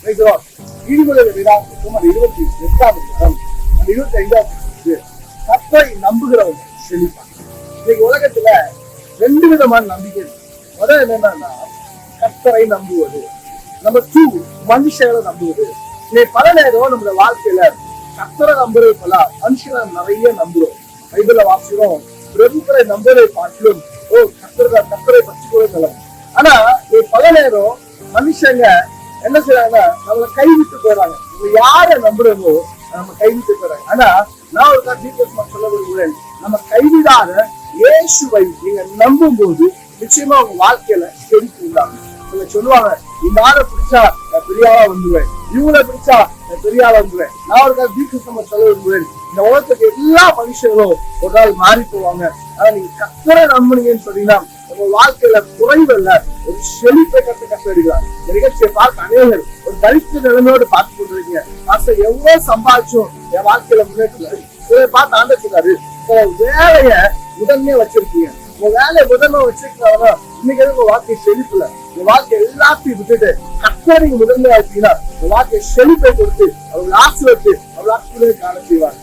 நீதிமொழிகள் 28 25 கர்த்தரை நம்புகிறவங்க செழிப்பாங்க. இன்னைக்கு உலகத்துல 2 விதமான நம்பிக்கை. முதல் என்னன்னா கர்த்தரை நம்புவது. நம்பர் 2 மனுஷங்களை நம்புவது. இன்னைக்கு பல நேரம் நம்மளோட வாழ்க்கையில கர்த்தரை நம்புறது போல மனுஷங்களை நிறைய நம்புறோம். பைபிள்ல வாசிக்கிறோம், பிரபுக்களை நம்புவதை பார்க்கலும் கர்த்தரை பற்றிக்கொள்ள நல்லது. ஆனா பல நேரம் மனுஷங்க என்ன செய்யறாங்க, நம்மளை கைவிட்டு போறாங்க. நம்ம யாரை நம்புறோமோ நம்ம கைவிட்டு போறாங்க. ஆனா நான் ஒரு சொல்ல விரும்புகிறேன், நம்ம கைவிடாத இயேசுவை நீங்க நம்பும் போது நிச்சயமா உங்க வாழ்க்கையில செழிப்பு உண்டாங்க. இவங்க சொல்லுவாங்க, இந்த ஆளை பிடிச்சா நான் பெரிய ஆளா வந்துருவேன், இவங்களை பிடிச்சா நான் பெரிய ஆளா வந்துருவேன். நான் ஒரு தீர்க்க சொல்ல விரும்புகிறேன், இந்த உலகத்துக்கு எல்லா மனுஷங்களும் ஒரு நாள் மாறி போவாங்க. ஆனா நீங்க கர்த்தரை நம்புனீங்கன்னு சொன்னீங்கன்னா உங்க வாழ்க்கையில குறைவல்ல, ஒரு செழிப்பை கட்டடிக்கலாம். இந்த நிகழ்ச்சியை பார்க்க அநேகர் ஒரு தரித்திர நிலைமையோடு பார்த்து கொண்டிருக்கீங்க. எவ்வளவு சம்பாதிச்சும் என் வாழ்க்கையில முன்னேற்ற இதை பார்த்து ஆண்டது வேலைய முதன்மையா வச்சிருக்கீங்க. உங்க வேலையை முதன்மை வச்சிருக்கிறவங்க இன்னைக்கு உங்க வாழ்க்கை செழிப்புல உங்க வாழ்க்கை எல்லாத்தையும் விட்டுட்டு கர்த்தரை முதன்மையா வச்சீங்கன்னா உங்க வாழ்க்கை செழிப்பை கொடுத்து அவர்கள் ஆசீர்வதித்து அவர்கள் காண செய்வார்.